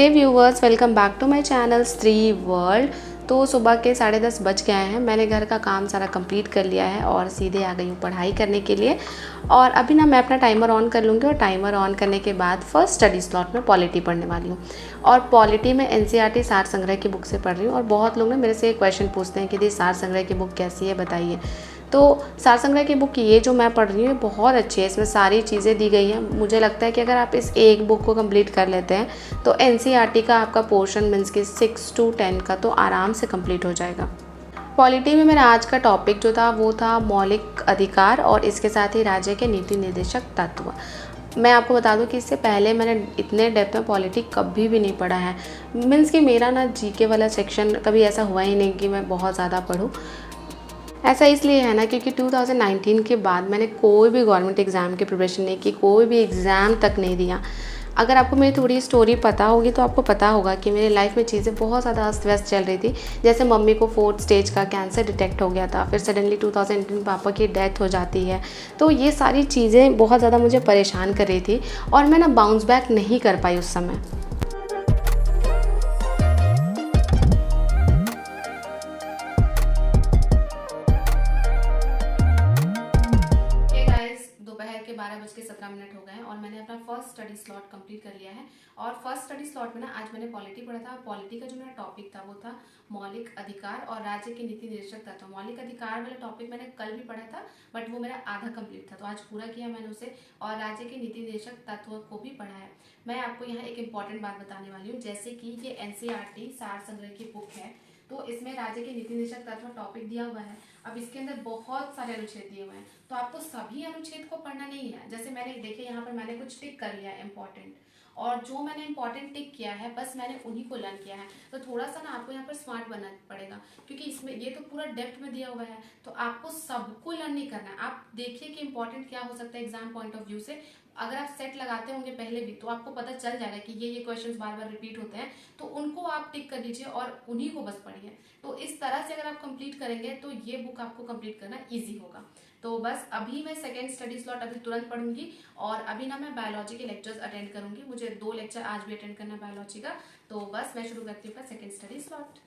Hey viewers, welcome back to my channel Stree World. तो सुबह के 10:30 बज गए हैं। मैंने घर का काम सारा कंप्लीट कर लिया है और सीधे आ गई हूँ पढ़ाई करने के लिए। और अभी ना मैं अपना टाइमर ऑन कर लूँगी और टाइमर ऑन करने के बाद फर्स्ट स्टडी स्लॉट में पॉलिटी पढ़ने वाली हूँ। और पॉलिटी में एनसीईआरटी सार संग्रह की बुक से पढ़ रही हूँ। और बहुत लोग ना मेरे से क्वेश्चन पूछते हैं कि दी सार संग्रह की बुक कैसी है, बताइए। तो सार संग्रह की बुक ये जो मैं पढ़ रही हूँ बहुत अच्छी है। इसमें सारी चीज़ें दी गई हैं। मुझे लगता है कि अगर आप इस एक बुक को कंप्लीट कर लेते हैं तो एनसीईआरटी का आपका पोर्शन मीन्स कि 6 to 10 का तो आराम से कंप्लीट हो जाएगा। पॉलिटी में मेरा आज का टॉपिक जो था वो था मौलिक अधिकार और इसके साथ ही राज्य के नीति निर्देशक तत्व। मैं आपको बता दूं कि इससे पहले मैंने इतने डेप्थ में पॉलिटी कभी भी नहीं पढ़ा है। मीन्स कि मेरा ना जीके वाला सेक्शन कभी ऐसा हुआ ही नहीं कि मैं बहुत ज़्यादा पढूं। ऐसा इसलिए है ना क्योंकि 2019 के बाद मैंने कोई भी गवर्नमेंट एग्ज़ाम की प्रिपरेशन नहीं की, कोई भी एग्ज़ाम तक नहीं दिया। अगर आपको मेरी थोड़ी स्टोरी पता होगी तो आपको पता होगा कि मेरी लाइफ में चीज़ें बहुत ज़्यादा अस्त व्यस्त चल रही थी। जैसे मम्मी को 4th स्टेज का कैंसर डिटेक्ट हो गया था, फिर सडनली 2018 पापा की डेथ हो जाती है। तो ये सारी चीज़ें बहुत ज़्यादा मुझे परेशान कर रही थी और मैं ना बाउंस बैक नहीं कर पाई उस समय। दोपहर के 12:17 हो गए हैं और मैंने अपना फर्स्ट स्टडी स्लॉट कंप्लीट कर लिया है। और फर्स्ट स्टडी स्लॉट में ना आज मैंने पॉलिटी पढ़ा था। पॉलिटी का जो मेरा टॉपिक था वो था मौलिक अधिकार और राज्य के नीति निर्देशक तत्व। मौलिक अधिकार वाला टॉपिक मैंने कल भी पढ़ा था बट वो मेरा आधा कंप्लीट था, तो आज पूरा किया मैंने उसे। और राज्य के नीति निर्देशक तत्व को भी पढ़ा है। मैं आपको यहाँ एक इम्पॉर्टेंट बात बताने वाली हूँ, जैसे कि ये एनसीईआरटी सार संग्रह की बुक है तो इसमें राज्य के नीति निर्देशक तत्व टॉपिक दिया हुआ है। अब इसके अंदर बहुत सारे अनुच्छेद दिए हुए हैं तो आपको सभी अनुच्छेद को पढ़ना नहीं है। जैसे मैंने देखिए यहाँ पर मैंने कुछ टिक कर लिया है इम्पोर्टेंट, और जो मैंने इंपॉर्टेंट टिक किया है बस मैंने उन्हीं को लर्न किया है। तो थोड़ा सा ना आपको यहाँ पर स्मार्ट बनना पड़ेगा क्योंकि इसमें ये तो पूरा डेप्थ में दिया हुआ है तो आपको सबको लर्न नहीं करना है। आप देखिए कि इंपॉर्टेंट क्या हो सकता है एग्जाम पॉइंट ऑफ व्यू से। अगर आप सेट लगाते होंगे पहले भी तो आपको पता चल जाएगा कि ये क्वेश्चंस बार बार रिपीट होते हैं, तो उनको आप टिक कर दीजिए और उन्हीं को बस पढ़िए। तो इस तरह से अगर आप कंप्लीट करेंगे तो ये बुक आपको कंप्लीट करना इजी होगा। तो बस अभी मैं सेकेंड स्टडी स्लॉट अभी तुरंत पढ़ूंगी और अभी ना मैं बायोलॉजी के लेक्चर्स अटेंड करूंगी। मुझे 2 लेक्चर आज भी अटेंड करना है बायोलॉजी का। तो बस मैं शुरू करती हूँ सेकेंड स्टडी स्लॉट।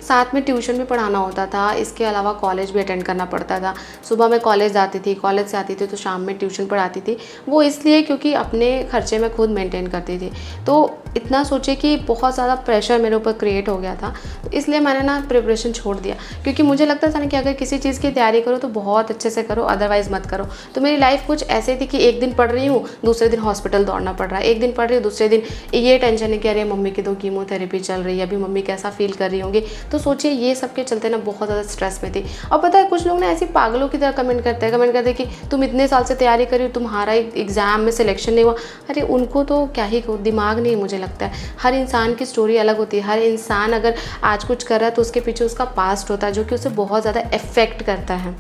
साथ में ट्यूशन भी पढ़ाना होता था, इसके अलावा कॉलेज भी अटेंड करना पड़ता था। सुबह मैं कॉलेज जाती थी, कॉलेज से आती थी तो शाम में ट्यूशन पढ़ाती थी। वो इसलिए क्योंकि अपने खर्चे मैं खुद मेंटेन करती थी। तो इतना सोचे कि बहुत ज़्यादा प्रेशर मेरे ऊपर क्रिएट हो गया था, तो इसलिए मैंने ना प्रिपरेशन छोड़ दिया। क्योंकि मुझे लगता था ना कि अगर किसी चीज़ की तैयारी करो तो बहुत अच्छे से करो, अदरवाइज़ मत करो। तो मेरी लाइफ कुछ ऐसे थी कि एक दिन पढ़ रही हूँ, दूसरे दिन हॉस्पिटल दौड़ना पड़ रहा है, एक दिन पढ़ रही हूँ, दूसरे दिन ये टेंशन है कि अरे मम्मी की तो कीमोथेरेपी चल रही है, अभी मम्मी कैसा फील कर रही होंगी। तो सोचिए ये सब के चलते ना बहुत ज़्यादा स्ट्रेस में थी। और पता है कुछ लोग ना ऐसी पागलों की तरह कमेंट करते हैं कि तुम इतने साल से तैयारी करी, तुम्हारा एग्जाम में सिलेक्शन नहीं हुआ। अरे उनको तो क्या ही दिमाग नहीं, मुझे लगता है हर इंसान की स्टोरी अलग होती है। हर इंसान अगर आज कुछ कर रहा है तो उसके पीछे उसका पास्ट होता है जो कि उसे बहुत ज़्यादा इफेक्ट करता है।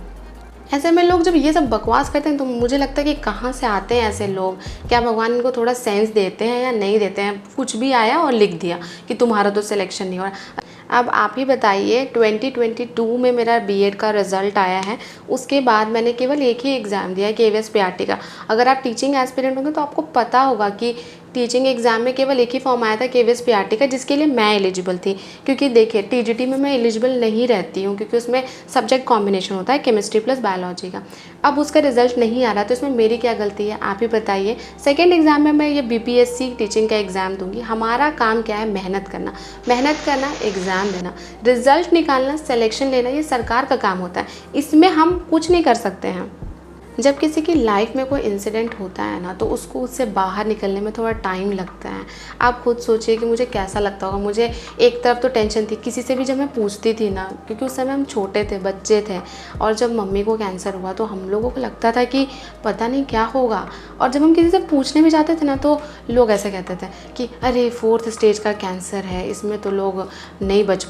ऐसे में लोग जब ये सब बकवास करते हैं तो मुझे लगता है कि कहाँ से आते हैं ऐसे लोग। क्या भगवान इनको थोड़ा सेंस देते हैं या नहीं देते हैं? कुछ भी आया और लिख दिया कि तुम्हारा तो सिलेक्शन नहीं हो रहा। अब आप ही बताइए, 2022 में मेरा बीएड का रिज़ल्ट आया है। उसके बाद मैंने केवल एक ही एग्ज़ाम दिया है केवीएस पीआरटी का। अगर आप टीचिंग एस्पिरेंट होंगे तो आपको पता होगा कि टीचिंग एग्ज़ाम में केवल एक ही फॉर्म आया था केवीएस पीआरटी का, जिसके लिए मैं एलिजिबल थी। क्योंकि देखिए टीजीटी में मैं एलिजिबल नहीं रहती हूँ क्योंकि उसमें सब्जेक्ट कॉम्बिनेशन होता है केमिस्ट्री प्लस बायोलॉजी का। अब उसका रिजल्ट नहीं आ रहा तो इसमें मेरी क्या गलती है, आप ही बताइए। सेकेंड एग्ज़ाम में मैं ये बीपीएससी टीचिंग का एग्ज़ाम दूंगी। हमारा काम क्या है? मेहनत करना, एग्ज़ाम देना, रिजल्ट निकालना, सिलेक्शन लेना, ये सरकार का काम होता है। इसमें हम कुछ नहीं कर सकते हैं। जब किसी की लाइफ में कोई इंसिडेंट होता है ना तो उसको उससे बाहर निकलने में थोड़ा टाइम लगता है। आप खुद सोचिए कि मुझे कैसा लगता होगा। मुझे एक तरफ तो टेंशन थी, किसी से भी जब मैं पूछती थी ना, क्योंकि उस समय हम छोटे थे, बच्चे थे, और जब मम्मी को कैंसर हुआ तो हम लोगों को लगता था कि पता नहीं क्या होगा। और जब हम किसी से पूछने भी जाते थे ना तो लोग ऐसे कहते थे कि अरे 4th स्टेज का कैंसर है, इसमें तो लोग नहीं बच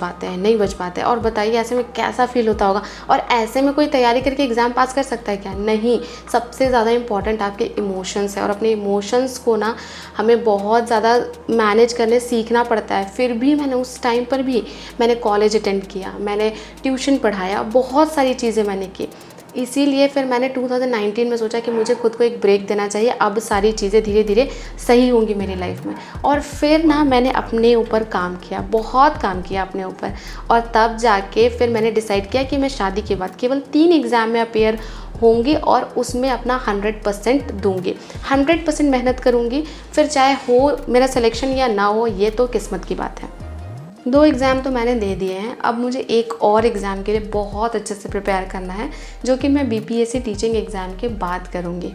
पाते। और बताइए ऐसे में कैसा फील होता होगा। और ऐसे में कोई तैयारी करके एग्ज़ाम पास कर सकता है क्या? नहीं। सबसे ज़्यादा इम्पॉर्टेंट आपके इमोशंस है और अपने इमोशंस को ना हमें बहुत ज़्यादा मैनेज करने सीखना पड़ता है। फिर भी मैंने उस टाइम पर भी मैंने कॉलेज अटेंड किया, मैंने ट्यूशन पढ़ाया, बहुत सारी चीज़ें मैंने की। इसीलिए फिर मैंने 2019 में सोचा कि मुझे खुद को एक ब्रेक देना चाहिए, अब सारी चीज़ें धीरे धीरे सही होंगी मेरी लाइफ में। और फिर ना मैंने अपने ऊपर काम किया, बहुत काम किया अपने ऊपर, और तब जाके फिर मैंने डिसाइड किया कि मैं शादी के बाद केवल 3 एग्ज़ाम में अपीयर होंगी और उसमें अपना 100% दूंगी, 100% मेहनत करूंगी, फिर चाहे हो मेरा सिलेक्शन या ना हो, ये तो किस्मत की बात है। 2 एग्ज़ाम तो मैंने दे दिए हैं, अब मुझे एक और एग्ज़ाम के लिए बहुत अच्छे से प्रिपेयर करना है, जो कि मैं बीपीएससी टीचिंग एग्ज़ाम के बाद करूँगी।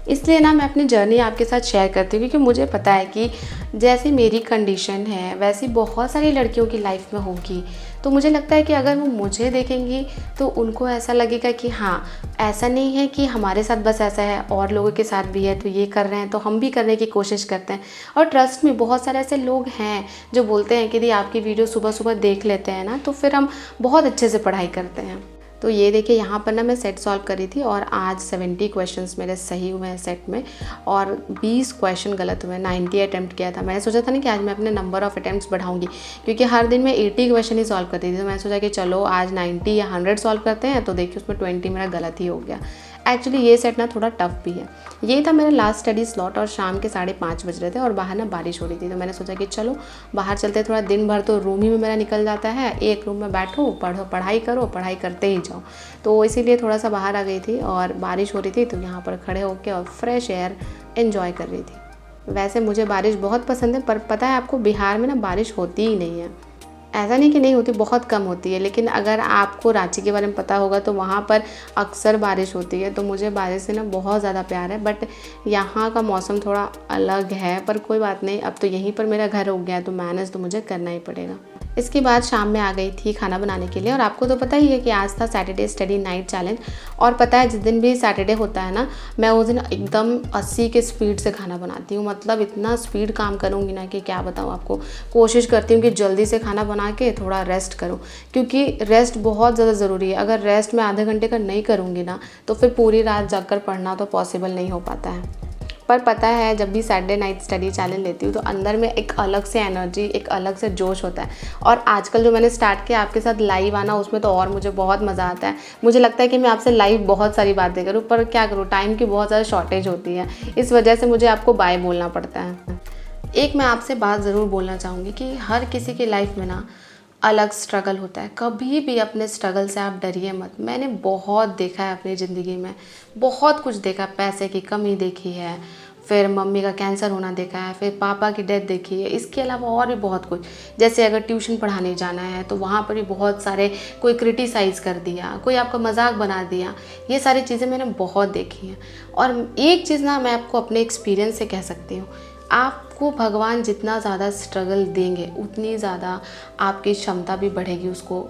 इसलिए ना मैं अपनी जर्नी आपके साथ शेयर करती हूँ, क्योंकि मुझे पता है कि जैसी मेरी कंडीशन है वैसी बहुत सारी लड़कियों की लाइफ में होगी। तो मुझे लगता है कि अगर वो मुझे देखेंगी तो उनको ऐसा लगेगा कि हाँ, ऐसा नहीं है कि हमारे साथ बस ऐसा है, और लोगों के साथ भी है, तो ये कर रहे हैं तो हम भी करने की कोशिश करते हैं। और ट्रस्ट में बहुत सारे ऐसे लोग हैं जो बोलते हैं कि दी आपकी वीडियो सुबह सुबह देख लेते हैं ना, तो फिर हम बहुत अच्छे से पढ़ाई करते हैं। तो ये देखिए, यहाँ पर ना मैं सेट सॉल्व करी थी और आज 70 क्वेश्चंस मेरे सही हुए हैं सेट में, और 20 क्वेश्चन गलत हुए हैं। 90 अटैम्प्ट किया था। मैंने सोचा था ना कि आज मैं अपने नंबर ऑफ़ अटैम्प्ट्स बढ़ाऊंगी, क्योंकि हर दिन मैं 80 क्वेश्चन ही सॉल्व करती थी। तो मैंने सोचा कि चलो आज 90 या 100 सॉल्व करते हैं, तो देखिए उसमें 20 मेरा गलत ही हो गया। एक्चुअली ये सेट ना थोड़ा टफ भी है। ये था मेरा लास्ट स्टडी स्लॉट, और शाम के 5:30 बज रहे थे और बाहर ना बारिश हो रही थी। तो मैंने सोचा कि चलो बाहर चलते, थोड़ा दिन भर तो रूम ही में मेरा निकल जाता है, एक रूम में बैठो, पढ़ो, पढ़ाई करो, पढ़ाई करते ही जाओ। तो इसीलिए थोड़ा सा बाहर आ गई थी और बारिश हो रही थी, तो यहाँ पर खड़े होकर और फ्रेश एयर एंजॉय कर रही थी। वैसे मुझे बारिश बहुत पसंद है, पर पता है आपको, बिहार में ना बारिश होती ही नहीं है। ऐसा नहीं कि नहीं होती, बहुत कम होती है, लेकिन अगर आपको रांची के बारे में पता होगा तो वहाँ पर अक्सर बारिश होती है। तो मुझे बारिश से ना बहुत ज़्यादा प्यार है, बट यहाँ का मौसम थोड़ा अलग है, पर कोई बात नहीं, अब तो यहीं पर मेरा घर हो गया है, तो मैनेज तो मुझे करना ही पड़ेगा। इसके बाद शाम में आ गई थी खाना बनाने के लिए, और आपको तो पता ही है कि आज था सैटरडे स्टडी नाइट चैलेंज। और पता है जिस दिन भी सैटरडे होता है ना, मैं उस दिन एकदम 80 के स्पीड से खाना बनाती हूँ। मतलब इतना स्पीड काम करूँगी ना कि क्या बताऊँ आपको। कोशिश करती हूँ कि जल्दी से खाना बना के थोड़ा रेस्ट करूँ, क्योंकि रेस्ट बहुत ज़्यादा ज़रूरी है। अगर रेस्ट मैं आधे घंटे का नहीं करूँगी ना, तो फिर पूरी रात जाकर पढ़ना तो पॉसिबल नहीं हो पाता है। पर पता है, जब भी सैटरडे नाइट स्टडी चैलेंज लेती हूँ तो अंदर में एक अलग से एनर्जी, एक अलग से जोश होता है। और आजकल जो मैंने स्टार्ट किया आपके साथ लाइव आना, उसमें तो और मुझे बहुत मज़ा आता है। मुझे लगता है कि मैं आपसे लाइव बहुत सारी बातें करूँ, पर क्या करूँ, टाइम की बहुत ज़्यादा शॉर्टेज होती है, इस वजह से मुझे आपको बाय बोलना पड़ता है। एक मैं आपसे बात ज़रूर बोलना चाहूँगी कि हर किसी की लाइफ में ना अलग स्ट्रगल होता है। कभी भी अपने स्ट्रगल से आप डरिए मत। मैंने बहुत देखा है अपनी ज़िंदगी में, बहुत कुछ देखा। पैसे की कमी देखी है, फिर मम्मी का कैंसर होना देखा है, फिर पापा की डेथ देखी है, इसके अलावा और भी बहुत कुछ। जैसे अगर ट्यूशन पढ़ाने जाना है तो वहाँ पर भी बहुत सारे, कोई क्रिटिसाइज़ कर दिया, कोई आपका मजाक बना दिया, ये सारी चीज़ें मैंने बहुत देखी हैं। और एक चीज़ ना मैं आपको अपने एक्सपीरियंस से कह सकती हूँ, आपको भगवान जितना ज़्यादा स्ट्रगल देंगे उतनी ज़्यादा आपकी क्षमता भी बढ़ेगी उसको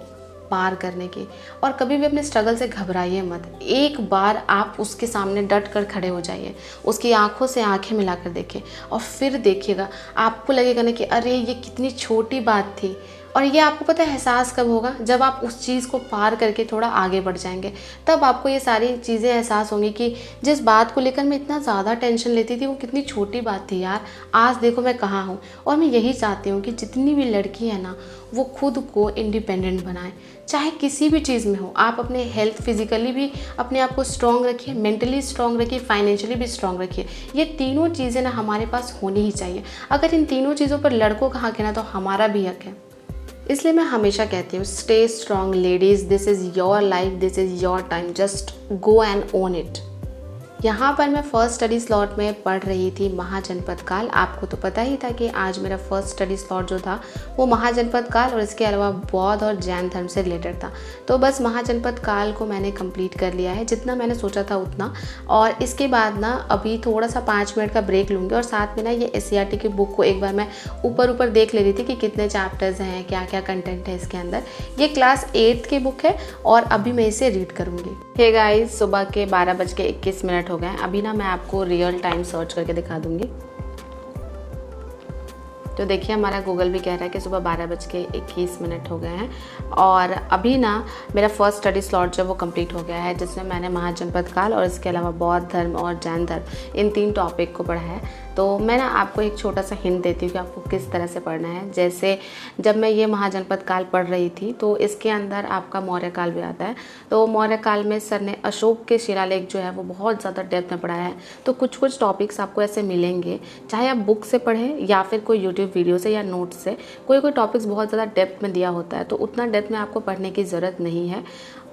पार करने की। और कभी भी अपने स्ट्रगल से घबराइए मत। एक बार आप उसके सामने डट कर खड़े हो जाइए, उसकी आंखों से आंखें मिलाकर देखें, और फिर देखिएगा आपको लगेगा ना कि अरे ये कितनी छोटी बात थी। और ये आपको पता है एहसास कब होगा, जब आप उस चीज़ को पार करके थोड़ा आगे बढ़ जाएंगे, तब आपको ये सारी चीज़ें एहसास होंगी कि जिस बात को लेकर मैं इतना ज़्यादा टेंशन लेती थी वो कितनी छोटी बात थी यार। आज देखो मैं कहाँ हूँ। और मैं यही चाहती हूँ कि जितनी भी लड़की है ना, वो खुद को इंडिपेंडेंट बनाए, चाहे किसी भी चीज़ में हो। आप अपने हेल्थ फिजिकली भी अपने आप को स्ट्रॉन्ग रखिए, मेंटली स्ट्रॉन्ग रखिए, फाइनेंशियली भी स्ट्रॉन्ग रखिए। ये तीनों चीज़ें ना हमारे पास होनी ही चाहिए। अगर इन तीनों चीज़ों पर लड़कों का हक है ना, तो हमारा भी हक है। इसलिए मैं हमेशा कहती हूँ, stay strong ladies, this is your life, this is your time, just go and own it. यहाँ पर मैं फ़र्स्ट स्टडी स्लॉट में पढ़ रही थी महाजनपद काल। आपको तो पता ही था कि आज मेरा फर्स्ट स्टडी स्लॉट जो था वो महाजनपद काल और इसके अलावा बौद्ध और जैन धर्म से रिलेटेड था। तो बस महाजनपद काल को मैंने कंप्लीट कर लिया है, जितना मैंने सोचा था उतना। और इसके बाद ना अभी थोड़ा सा 5 मिनट का ब्रेक लूँगी, और साथ में ना ये SCERT की बुक को एक बार मैं ऊपर देख ले रही थी कि कितने चैप्टर्स हैं, क्या क्या कंटेंट है इसके अंदर। ये क्लास 8th की बुक है और अभी मैं इसे रीड करूँगी। हे गाइस, सुबह के 12:21 हो गए। अभी ना मैं आपको रियल टाइम सर्च करके दिखा दूंगी। तो देखिए हमारा गूगल भी कह रहा है कि सुबह 12:21 हो गए हैं और अभी ना मेरा फर्स्ट स्टडी स्लॉट जो वो कंप्लीट हो गया है, जिसमें मैंने महाजनपद काल और इसके अलावा बौद्ध धर्म और जैन धर्म इन 3 टॉपिक को पढ़ा है। तो मैं ना आपको एक छोटा सा हिंट देती हूँ कि आपको किस तरह से पढ़ना है। जैसे जब मैं ये महाजनपद काल पढ़ रही थी तो इसके अंदर आपका मौर्य काल भी आता है। तो मौर्य काल में सर ने अशोक के शिलालेख जो है वो बहुत ज़्यादा डेप्थ में पढ़ाया है। तो कुछ कुछ टॉपिक्स आपको ऐसे मिलेंगे, चाहे आप बुक से पढ़ें या फिर कोई यूट्यूब वीडियो से या नोट से, कोई कोई टॉपिक्स बहुत ज़्यादा डेप्थ में दिया होता है, तो उतना डेप्थ में आपको पढ़ने की ज़रूरत नहीं है।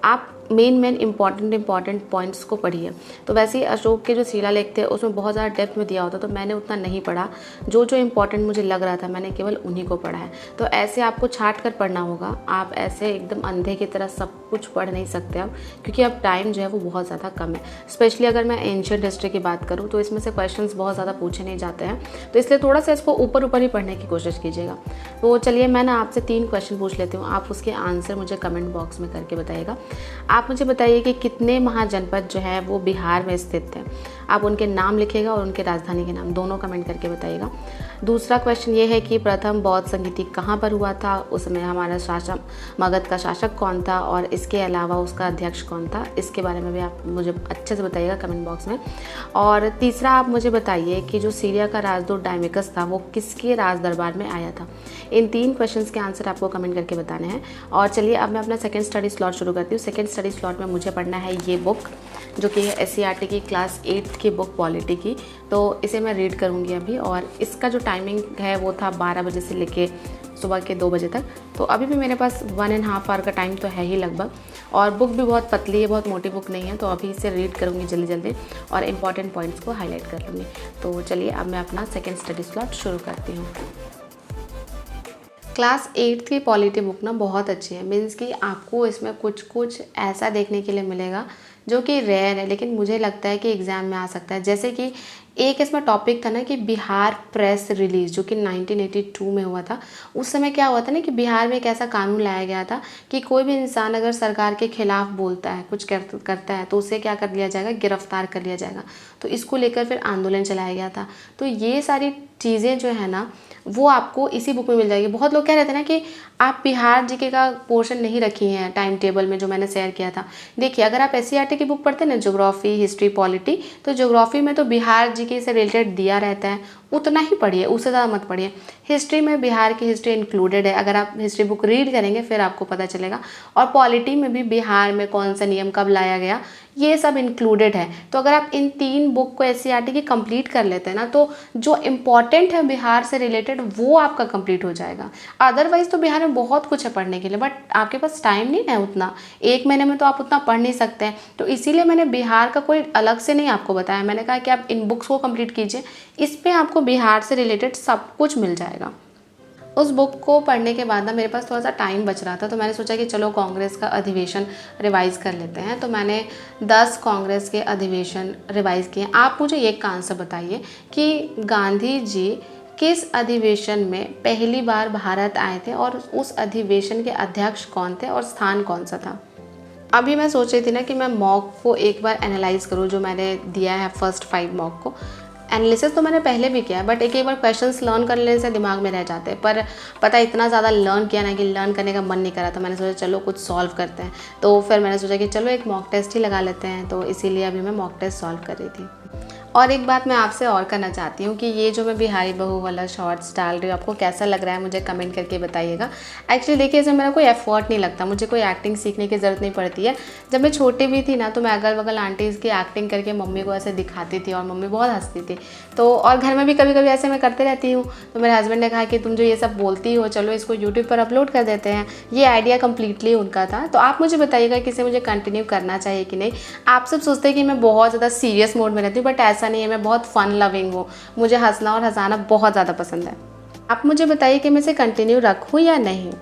आप मेन इम्पॉर्टेंट पॉइंट्स को पढ़िए। तो वैसे ही अशोक के जो शिलालेख थे उसमें बहुत ज़्यादा डेप्थ में दिया होता, तो मैंने उतना नहीं पढ़ा। जो जो इम्पोर्टेंट मुझे लग रहा था मैंने केवल उन्हीं को पढ़ा है। तो ऐसे आपको छांट कर पढ़ना होगा। आप ऐसे एकदम अंधे की तरह सब कुछ पढ़ नहीं सकते अब, क्योंकि अब टाइम जो है वो बहुत ज़्यादा कम है। स्पेशली अगर मैं एंशिएंट हिस्ट्री की बात करूँ तो इसमें से क्वेश्चन बहुत ज़्यादा पूछे नहीं जाते हैं, तो इसलिए थोड़ा सा इसको ऊपर ऊपर ही पढ़ने की कोशिश कीजिएगा। तो चलिए मैं ना आपसे 3 क्वेश्चन पूछ लेती हूँ, आप उसके आंसर मुझे कमेंट बॉक्स में करके बताइएगा। आप मुझे बताइए कि कितने महाजनपद जो है वो बिहार में स्थित है। आप उनके नाम लिखिएगा और उनके राजधानी के नाम दोनों कमेंट करके बताइएगा। दूसरा क्वेश्चन ये है कि प्रथम बौद्ध संगीति कहाँ पर हुआ था, उसमें हमारा शासक मगध का शासक कौन था और इसके अलावा उसका अध्यक्ष कौन था, इसके बारे में भी आप मुझे अच्छे से बताइएगा कमेंट बॉक्स में। और तीसरा आप मुझे बताइए कि जो सीरिया का राजदूत डायमिकस था वो किसके राज दरबार में आया था। इन 3 क्वेश्चंस के आंसर आपको कमेंट करके बताने हैं। और चलिए अब मैं अपना सेकंड स्टडी स्लॉट शुरू करती हूँ। सेकंड स्टडी स्लॉट में मुझे पढ़ना है ये बुक, जो कि है SCERT की क्लास 8 की बुक पॉलिटी की। तो इसे मैं रीड करूँगी अभी, और इसका जो टाइमिंग है वो था 12 बजे से लेके सुबह के 2 बजे तक। तो अभी भी मेरे पास 1.5 आवर का टाइम तो है ही लगभग, और बुक भी बहुत पतली है, बहुत मोटी बुक नहीं है। तो अभी इसे रीड करूँगी जल्दी जल्दी और इम्पॉर्टेंट पॉइंट्स को हाईलाइट कर लूँगी। तो चलिए अब मैं अपना सेकेंड स्टडी स्लॉट शुरू करती हूँ। क्लास 8 की पॉलिटी बुक ना बहुत अच्छी है, मीन्स कि आपको इसमें कुछ कुछ ऐसा देखने के लिए मिलेगा जो कि रेयर है, लेकिन मुझे लगता है कि एग्ज़ाम में आ सकता है। जैसे कि एक इसमें टॉपिक था ना कि बिहार प्रेस रिलीज़, जो कि 1982 में हुआ था। उस समय क्या हुआ था ना कि बिहार में एक ऐसा कानून लाया गया था कि कोई भी इंसान अगर सरकार के खिलाफ बोलता है, कुछ करता है, तो उसे क्या कर लिया जाएगा, गिरफ्तार कर लिया जाएगा। तो इसको लेकर फिर आंदोलन चलाया गया था। तो ये सारी चीज़ें जो है ना वो आपको इसी बुक में मिल जाएगी। बहुत लोग कह रहे थे ना कि आप बिहार जीके का पोर्शन नहीं रखी हैं टाइम टेबल में, जो मैंने शेयर किया था। देखिए अगर आप SCERT की बुक पढ़ते हैं ना, ज्योग्राफी, हिस्ट्री, पॉलिटी, तो ज्योग्राफी में तो बिहार जीके से रिलेटेड दिया रहता है, उतना ही पढ़िए, उससे ज़्यादा मत पढ़िए। हिस्ट्री में बिहार की हिस्ट्री इंक्लूडेड है, अगर आप हिस्ट्री बुक रीड करेंगे फिर आपको पता चलेगा। और पॉलिटी में भी बिहार में कौन सा नियम कब लाया गया ये सब इंक्लूडेड है। तो अगर आप इन 3 बुक को SCERT की कंप्लीट कर लेते हैं ना, तो जो इम्पॉर्टेंट है बिहार से रिलेटेड वो आपका कंप्लीट हो जाएगा। अदरवाइज तो बिहार में बहुत कुछ है पढ़ने के लिए, बट आपके पास टाइम नहीं है उतना, 1 महीने में तो आप उतना पढ़ नहीं सकते हैं। तो इसीलिए मैंने बिहार का कोई अलग से नहीं आपको बताया, मैंने कहा कि आप इन बुक्स को कंप्लीट कीजिए, इस पर आपको बिहार से रिलेटेड सब कुछ मिल जाएगा। उस बुक को पढ़ने के बाद ना मेरे पास थोड़ा सा टाइम बच रहा था, तो मैंने सोचा कि चलो कांग्रेस का अधिवेशन रिवाइज़ कर लेते हैं। तो मैंने 10 कांग्रेस के अधिवेशन रिवाइज़ किए। आप मुझे एक का आंसर बताइए कि गांधी जी किस अधिवेशन में पहली बार भारत आए थे और उस अधिवेशन के अध्यक्ष कौन थे और स्थान कौन सा था। अभी मैं सोच रही थी ना कि मैं मॉक को एक बार एनालाइज करूँ, जो मैंने दिया है फर्स्ट 5 मॉक को। एनालिसिस तो मैंने पहले भी किया है, बट एक बार क्वेश्चंस लर्न कर लेने से दिमाग में रह जाते हैं। पर पता इतना ज़्यादा लर्न किया ना कि लर्न करने का मन नहीं करा, तो मैंने सोचा चलो कुछ सॉल्व करते हैं। तो फिर मैंने सोचा कि चलो एक मॉक टेस्ट ही लगा लेते हैं, तो इसीलिए अभी मैं मॉक टेस्ट सॉल्व कर रही थी। और एक बात मैं आपसे और करना चाहती हूँ कि ये जो मैं बिहारी बहू वाला शॉर्ट्स डाल रही हूँ आपको कैसा लग रहा है मुझे कमेंट करके बताइएगा। एक्चुअली देखिए इसमें मेरा कोई एफर्ट नहीं लगता, मुझे कोई एक्टिंग सीखने की ज़रूरत नहीं पड़ती है। जब मैं छोटी भी थी ना तो मैं अगल बगल आंटीज़ की एक्टिंग करके मम्मी को ऐसे दिखाती थी और मम्मी बहुत हंसती थी। तो और घर में भी कभी कभी ऐसे मैं करते रहती हूँ। तो मेरे हस्बैंड ने कहा कि तुम जो ये सब बोलती हो चलो इसको यूट्यूब पर अपलोड कर देते हैं। ये आइडिया कम्प्लीटली उनका था। तो आप मुझे बताइएगा कि इसे मुझे कंटिन्यू करना चाहिए कि नहीं। आप सब सोचते हैं कि मैं बहुत ज़्यादा सीरियस मोड में रहती हूँ, बट ऐसा नहीं है, मैं बहुत फन लविंग हूँ, मुझे हंसना और हंसाना बहुत ज़्यादा पसंद है। आप मुझे बताइए कि मैं इसे कंटिन्यू रखूँ या नहीं।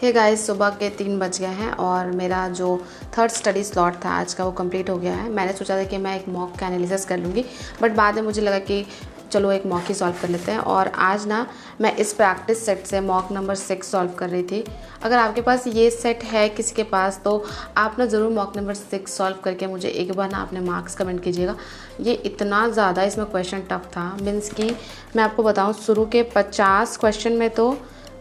हे गाइस, सुबह के 3 बज गए हैं और मेरा जो थर्ड स्टडी स्लॉट था आज का वो कंप्लीट हो गया है। मैंने सोचा था कि मैं एक मॉक का एनालिसिस कर लूँगी, बट बाद में मुझे लगा कि चलो एक मॉक ही सॉल्व कर लेते हैं। और आज ना मैं इस प्रैक्टिस सेट से मॉक नंबर 6 सॉल्व कर रही थी। अगर आपके पास ये सेट है किसी के पास तो आप ना ज़रूर मॉक नंबर 6 सॉल्व करके मुझे एक बार ना अपने मार्क्स कमेंट कीजिएगा। ये इतना ज़्यादा इसमें क्वेश्चन टफ था, मीन्स कि मैं आपको बताऊँ शुरू के 50 क्वेश्चन में तो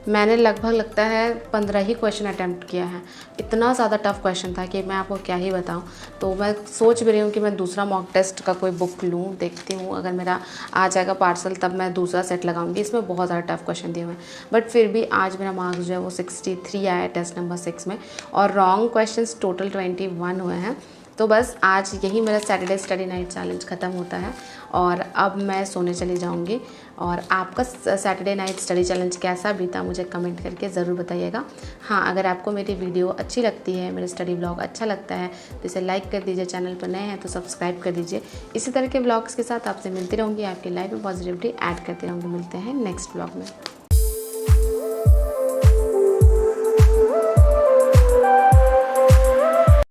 मैंने लगभग लगता है 15 ही क्वेश्चन अटैम्प्ट किया है। इतना ज़्यादा टफ क्वेश्चन था कि मैं आपको क्या ही बताऊं। तो मैं सोच भी रही हूँ कि मैं दूसरा मॉक टेस्ट का कोई बुक लूँ, देखती हूँ अगर मेरा आ जाएगा पार्सल तब मैं दूसरा सेट लगाऊंगी। इसमें बहुत ज़्यादा टफ क्वेश्चन दिए हुए हैं, बट फिर भी आज मेरा मार्क्स जो है वो 63 आया है टेस्ट नंबर 6 में, और रॉन्ग क्वेश्चन टोटल 21 हुए हैं। तो बस आज यही मेरा सैटरडे स्टडी नाइट चैलेंज ख़त्म होता है और अब मैं सोने चली जाऊंगी। और आपका सैटरडे नाइट स्टडी चैलेंज कैसा बीता मुझे कमेंट करके ज़रूर बताइएगा। हाँ, अगर आपको मेरी वीडियो अच्छी लगती है, मेरे स्टडी ब्लॉग अच्छा लगता है तो इसे लाइक कर दीजिए, चैनल पर नए हैं तो सब्सक्राइब कर दीजिए। इसी तरह के ब्लॉग्स के साथ आपसे मिलती रहूँगी, आपकी लाइफ में पॉजिटिविटी ऐड करती रहूँगी। मिलते हैं नेक्स्ट ब्लॉग में।